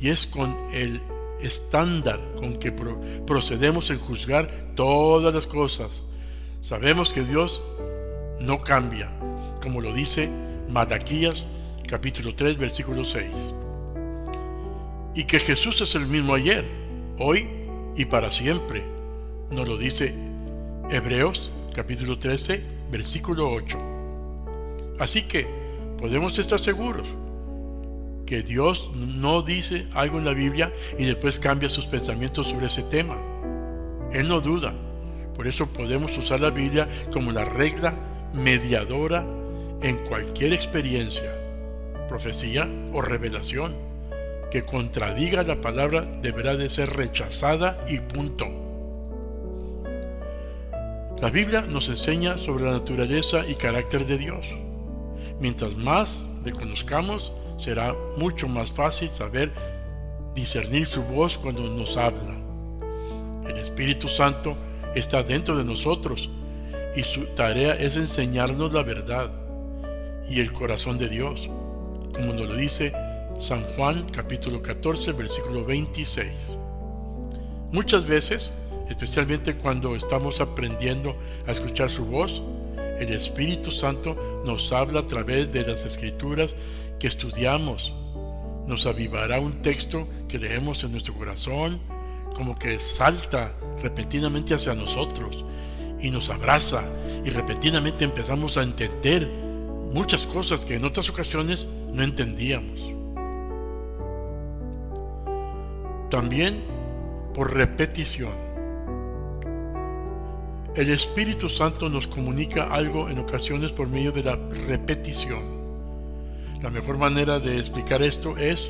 y es con el estándar con que procedemos en juzgar todas las cosas. Sabemos que Dios no cambia, como lo dice Malaquías capítulo 3 versículo 6, y que Jesús es el mismo ayer, hoy y para siempre. Nos lo dice Hebreos capítulo 13 versículo 8. Así que podemos estar seguros que Dios no dice algo en la Biblia y después cambia sus pensamientos sobre ese tema. Él no duda. Por eso podemos usar la Biblia como la regla mediadora en cualquier experiencia, profecía o revelación que contradiga la palabra deberá de ser rechazada y punto. La Biblia nos enseña sobre la naturaleza y carácter de Dios. Mientras más le conozcamos, será mucho más fácil saber discernir su voz cuando nos habla. El Espíritu Santo está dentro de nosotros y su tarea es enseñarnos la verdad y el corazón de Dios, como nos lo dice San Juan capítulo 14 versículo 26. Muchas veces, especialmente cuando estamos aprendiendo a escuchar su voz, el Espíritu Santo nos habla a través de las Escrituras que estudiamos. Nos avivará un texto que leemos en nuestro corazón, como que salta repentinamente hacia nosotros y nos abraza, y repentinamente empezamos a entender muchas cosas que en otras ocasiones no entendíamos. También por repetición. El Espíritu Santo nos comunica algo en ocasiones por medio de la repetición. La mejor manera de explicar esto es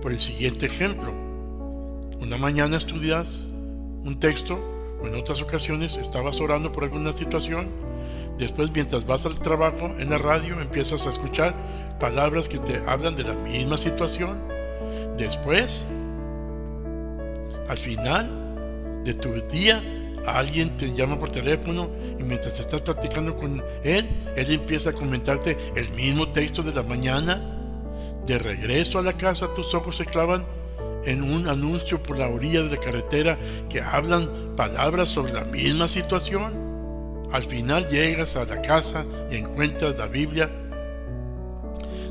por el siguiente ejemplo. Una mañana estudias un texto, o en otras ocasiones estabas orando por alguna situación. Después, mientras vas al trabajo en la radio, empiezas a escuchar palabras que te hablan de la misma situación. Después, al final de tu día, alguien te llama por teléfono y mientras estás platicando con él empieza a comentarte el mismo texto de la mañana. De regreso a la casa, tus ojos se clavan en un anuncio por la orilla de la carretera que hablan palabras sobre la misma situación. Al final llegas a la casa y encuentras la Biblia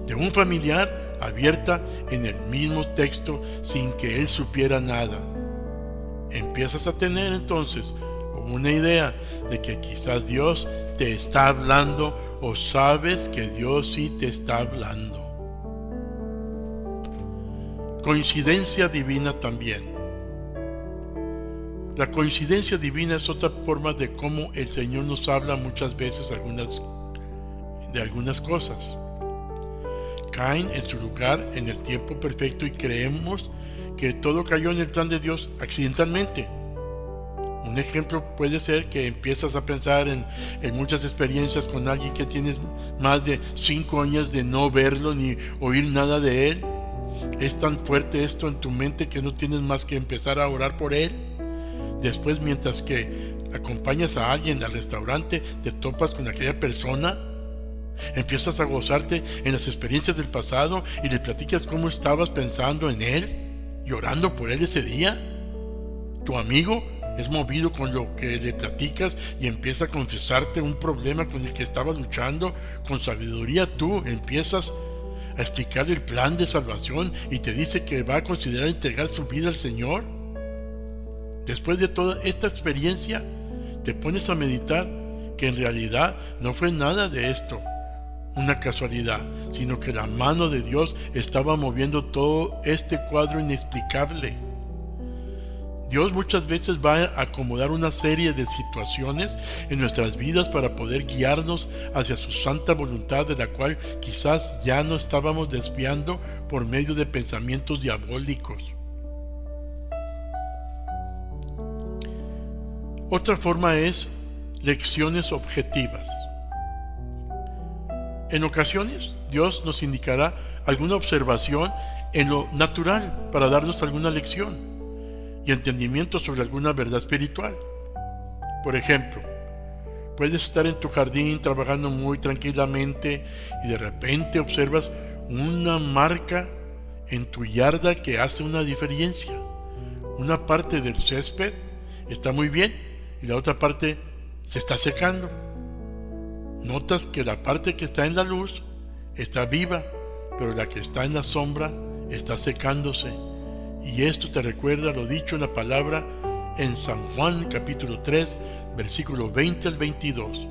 de un familiar abierta en el mismo texto sin que él supiera nada. Empiezas a tener entonces una idea de que quizás Dios te está hablando, o sabes que Dios sí te está hablando. Coincidencia divina también. La coincidencia divina es otra forma de cómo el Señor nos habla muchas veces de algunas cosas. Caen en su lugar en el tiempo perfecto y creemos que todo cayó en el plan de Dios accidentalmente. Un ejemplo puede ser que empiezas a pensar en muchas experiencias con alguien que tienes más de 5 años de no verlo ni oír nada de él. Es tan fuerte esto en tu mente que no tienes más que empezar a orar por él. Después, mientras que acompañas a alguien al restaurante, te topas con aquella persona. Empiezas a gozarte en las experiencias del pasado y le platicas cómo estabas pensando en él y orando por él ese día. Tu amigo es movido con lo que le platicas y empieza a confesarte un problema con el que estaba luchando. Con sabiduría tú empiezas a explicar el plan de salvación y te dice que va a considerar entregar su vida al Señor. Después de toda esta experiencia, te pones a meditar que en realidad no fue nada de esto una casualidad, sino que la mano de Dios estaba moviendo todo este cuadro inexplicable. Dios muchas veces va a acomodar una serie de situaciones en nuestras vidas para poder guiarnos hacia su santa voluntad, de la cual quizás ya no estábamos desviando por medio de pensamientos diabólicos. Otra forma es lecciones objetivas. En ocasiones, Dios nos indicará alguna observación en lo natural para darnos alguna lección y entendimiento sobre alguna verdad espiritual. Por ejemplo, puedes estar en tu jardín trabajando muy tranquilamente y de repente observas una marca en tu yarda que hace una diferencia. Una parte del césped está muy bien y la otra parte se está secando. Notas que la parte que está en la luz está viva, pero la que está en la sombra está secándose. Y esto te recuerda lo dicho en la palabra en San Juan capítulo 3, versículo 20 al 22.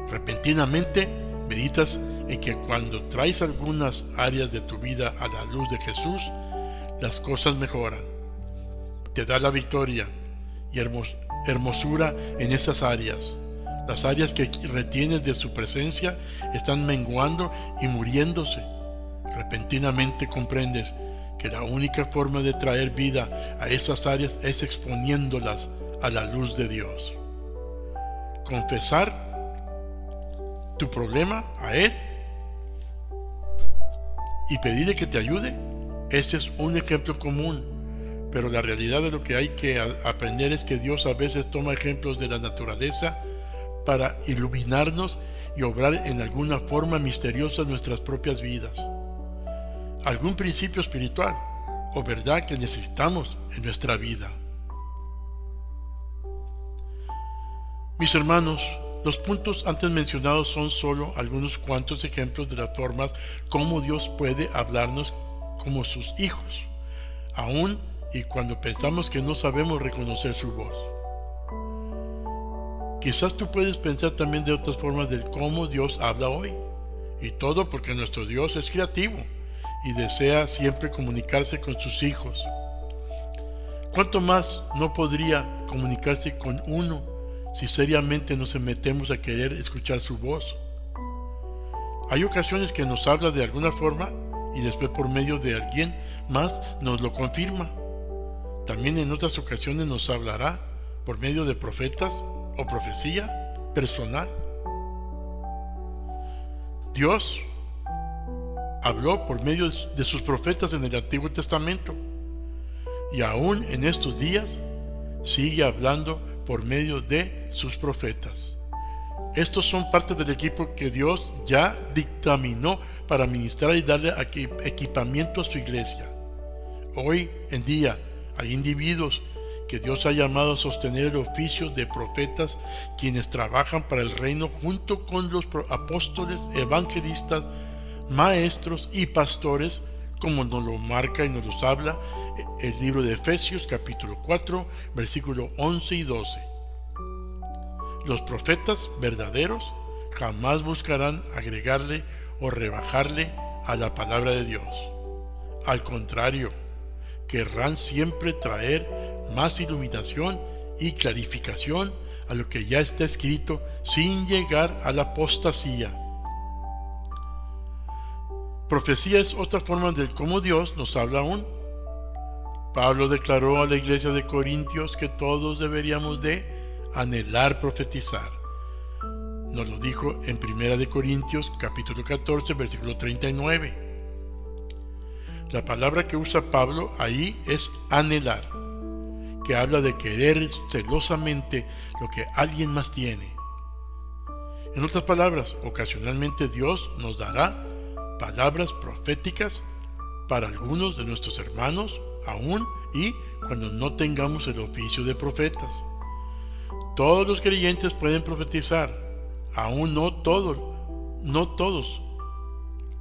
Repentinamente meditas en que cuando traes algunas áreas de tu vida a la luz de Jesús, las cosas mejoran. Te da la victoria y hermosura en esas áreas. Las áreas que retienes de su presencia están menguando y muriéndose. Repentinamente comprendes que la única forma de traer vida a esas áreas es exponiéndolas a la luz de Dios. Confesar tu problema a Él y pedirle que te ayude. Este es un ejemplo común, pero la realidad de lo que hay que aprender es que Dios a veces toma ejemplos de la naturaleza para iluminarnos y obrar en alguna forma misteriosa en nuestras propias vidas. Algún principio espiritual o verdad que necesitamos en nuestra vida. Mis hermanos, los puntos antes mencionados son solo algunos cuantos ejemplos de las formas como Dios puede hablarnos como sus hijos, aun y cuando pensamos que no sabemos reconocer su voz. Quizás tú puedes pensar también de otras formas de cómo Dios habla hoy, y todo porque nuestro Dios es creativo y desea siempre comunicarse con sus hijos. ¿Cuánto más no podría comunicarse con uno si seriamente nos metemos a querer escuchar su voz? Hay ocasiones que nos habla de alguna forma y después por medio de alguien más nos lo confirma. También en otras ocasiones nos hablará por medio de profetas o profecía personal. Dios habló por medio de sus profetas en el Antiguo Testamento y aún en estos días sigue hablando por medio de sus profetas. Estos son parte del equipo que Dios ya dictaminó para ministrar y darle equipamiento a su iglesia. Hoy en día hay individuos que Dios ha llamado a sostener el oficio de profetas, quienes trabajan para el reino junto con los apóstoles, evangelistas, maestros y pastores, como nos lo marca y nos los habla el libro de Efesios capítulo 4, versículo 11 y 12. Los profetas verdaderos jamás buscarán agregarle o rebajarle a la palabra de Dios. Al contrario, querrán siempre traer más iluminación y clarificación a lo que ya está escrito sin llegar a la apostasía. Profecía es otra forma de cómo Dios nos habla aún. Pablo declaró a la iglesia de Corintios que todos deberíamos de anhelar profetizar. Nos lo dijo en 1 Corintios capítulo 14 versículo 39. La palabra que usa Pablo ahí es anhelar, que habla de querer celosamente lo que alguien más tiene. En otras palabras, ocasionalmente Dios nos dará palabras proféticas para algunos de nuestros hermanos, aún y cuando no tengamos el oficio de profetas. Todos los creyentes pueden profetizar, aún no todos.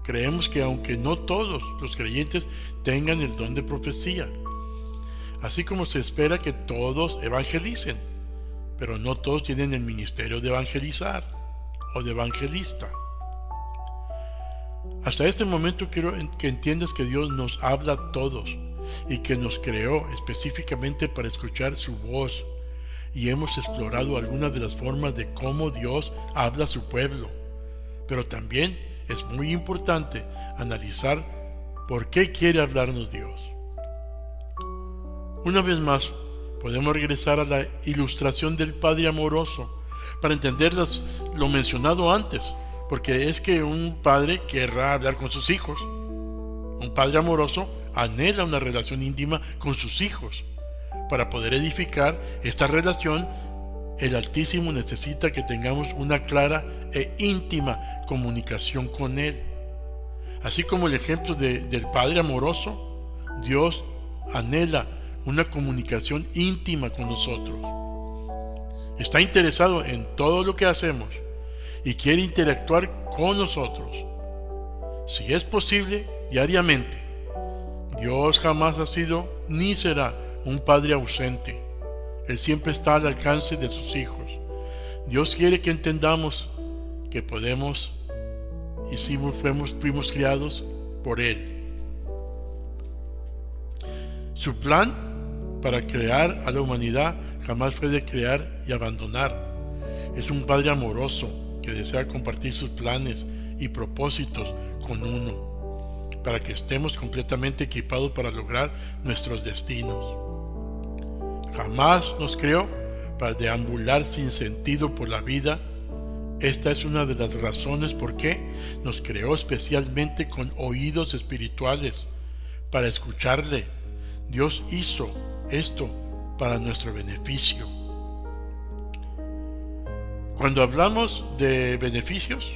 Creemos que aunque no todos los creyentes tengan el don de profecía, así como se espera que todos evangelicen, pero no todos tienen el ministerio de evangelizar o de evangelista. Hasta este momento quiero que entiendas que Dios nos habla a todos y que nos creó específicamente para escuchar su voz, y hemos explorado algunas de las formas de cómo Dios habla a su pueblo, pero también es muy importante analizar por qué quiere hablarnos Dios. Una vez más, podemos regresar a la ilustración del Padre amoroso para entender lo mencionado antes, porque es que un padre querrá hablar con sus hijos. Un padre amoroso anhela una relación íntima con sus hijos. Para poder edificar esta relación, el Altísimo necesita que tengamos una clara e íntima comunicación con Él. Así como el ejemplo del Padre amoroso, Dios anhela una comunicación íntima con nosotros. Está interesado en todo lo que hacemos y quiere interactuar con nosotros. Si es posible, diariamente. Dios jamás ha sido ni será un Padre ausente. Él siempre está al alcance de sus hijos. Dios quiere que entendamos que podemos y si fuimos criados por Él. Su plan para crear a la humanidad jamás fue de crear y abandonar. Es un Padre amoroso que desea compartir sus planes y propósitos con uno, para que estemos completamente equipados para lograr nuestros destinos. Jamás nos creó para deambular sin sentido por la vida. Esta es una de las razones por qué nos creó especialmente con oídos espirituales, para escucharle. Dios hizo esto para nuestro beneficio. Cuando hablamos de beneficios,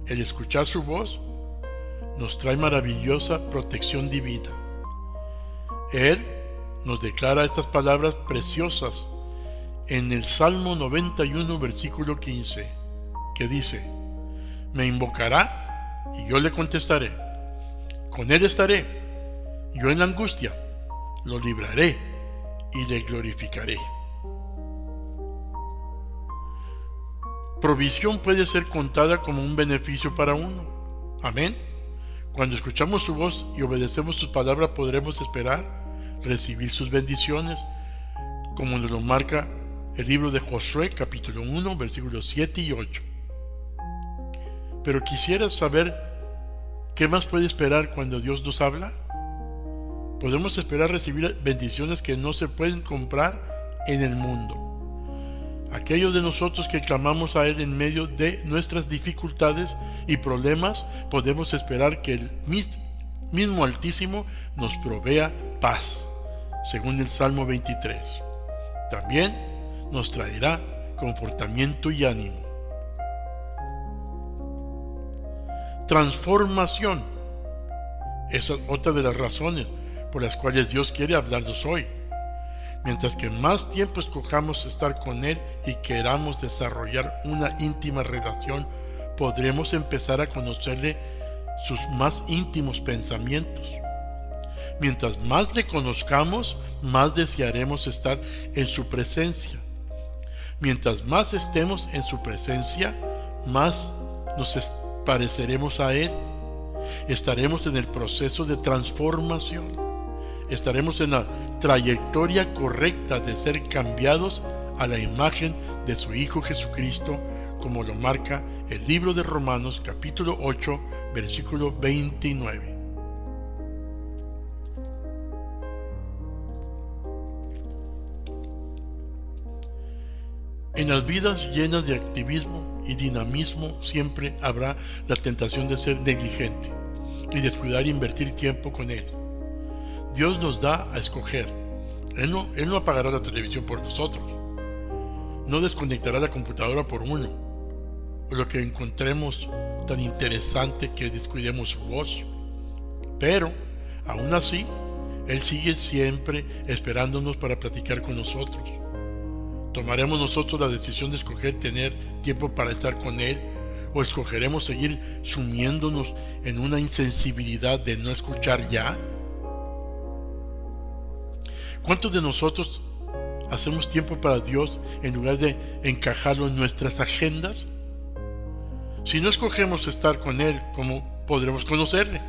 el escuchar su voz nos trae maravillosa protección divina. Él nos declara estas palabras preciosas en el Salmo 91, versículo 15, que dice: me invocará y yo le contestaré. Con él estaré, yo en la angustia lo libraré y le glorificaré. Provisión puede ser contada como un beneficio para uno. Amén. Cuando escuchamos su voz y obedecemos sus palabras, podremos esperar recibir sus bendiciones, como nos lo marca el libro de Josué, capítulo 1, versículos 7 y 8. Pero quisiera saber qué más puede esperar cuando Dios nos habla. Podemos esperar recibir bendiciones que no se pueden comprar en el mundo. Aquellos de nosotros que clamamos a Él en medio de nuestras dificultades y problemas, podemos esperar que el mismo Altísimo nos provea paz, según el Salmo 23. También nos traerá confortamiento y ánimo. Transformación. Esa es otra de las razones por las cuales Dios quiere hablarnos hoy. Mientras que más tiempo escojamos estar con Él y queramos desarrollar una íntima relación, podremos empezar a conocerle sus más íntimos pensamientos. Mientras más le conozcamos, más desearemos estar en su presencia. Mientras más estemos en su presencia, más nos pareceremos a Él. Estaremos en el proceso de transformación. Estaremos en la trayectoria correcta de ser cambiados a la imagen de su Hijo Jesucristo, como lo marca el libro de Romanos capítulo 8, versículo 29. En las vidas llenas de activismo y dinamismo siempre habrá la tentación de ser negligente y descuidar e invertir tiempo con Él. Dios nos da a escoger. Él no apagará la televisión por nosotros. No desconectará la computadora por uno, o lo que encontremos tan interesante que descuidemos su voz. Pero, aún así, Él sigue siempre esperándonos para platicar con nosotros. ¿Tomaremos nosotros la decisión de escoger tener tiempo para estar con Él, o escogeremos seguir sumiéndonos en una insensibilidad de no escuchar ya? ¿Cuántos de nosotros hacemos tiempo para Dios en lugar de encajarlo en nuestras agendas? Si no escogemos estar con Él, ¿cómo podremos conocerle?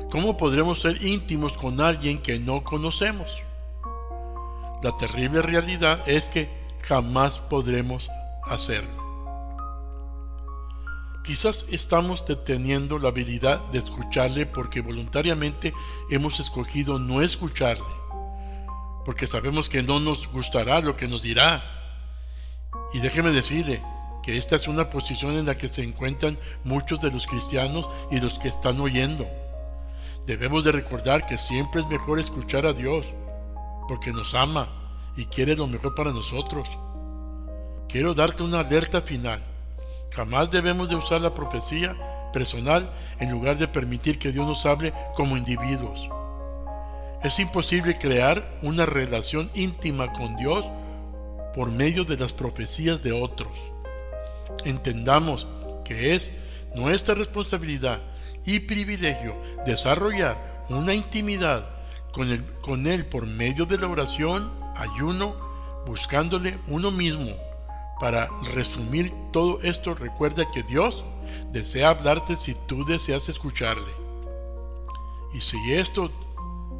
¿Cómo podremos ser íntimos con alguien que no conocemos? La terrible realidad es que jamás podremos hacerlo. Quizás estamos deteniendo la habilidad de escucharle porque voluntariamente hemos escogido no escucharle, porque sabemos que no nos gustará lo que nos dirá. Y déjeme decirle que esta es una posición en la que se encuentran muchos de los cristianos y los que están oyendo. Debemos de recordar que siempre es mejor escuchar a Dios, porque nos ama y quiere lo mejor para nosotros. Quiero darte una alerta final. Jamás debemos de usar la profecía personal en lugar de permitir que Dios nos hable como individuos. Es imposible crear una relación íntima con Dios por medio de las profecías de otros. Entendamos que es nuestra responsabilidad y privilegio desarrollar una intimidad con Él por medio de la oración, ayuno, buscándole uno mismo. Para resumir todo esto, recuerda que Dios desea hablarte si tú deseas escucharle. Y si esto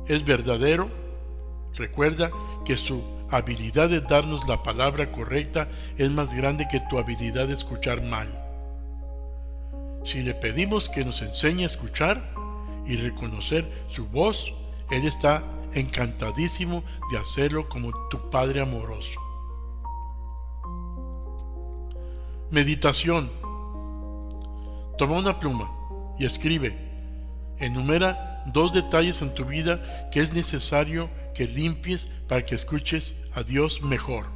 es verdadero, recuerda que su habilidad de darnos la palabra correcta es más grande que tu habilidad de escuchar mal. Si le pedimos que nos enseñe a escuchar y reconocer su voz, Él está encantadísimo de hacerlo como tu Padre amoroso. Meditación. Toma una pluma y escribe. Enumera 2 detalles en tu vida que es necesario que limpies para que escuches a Dios mejor.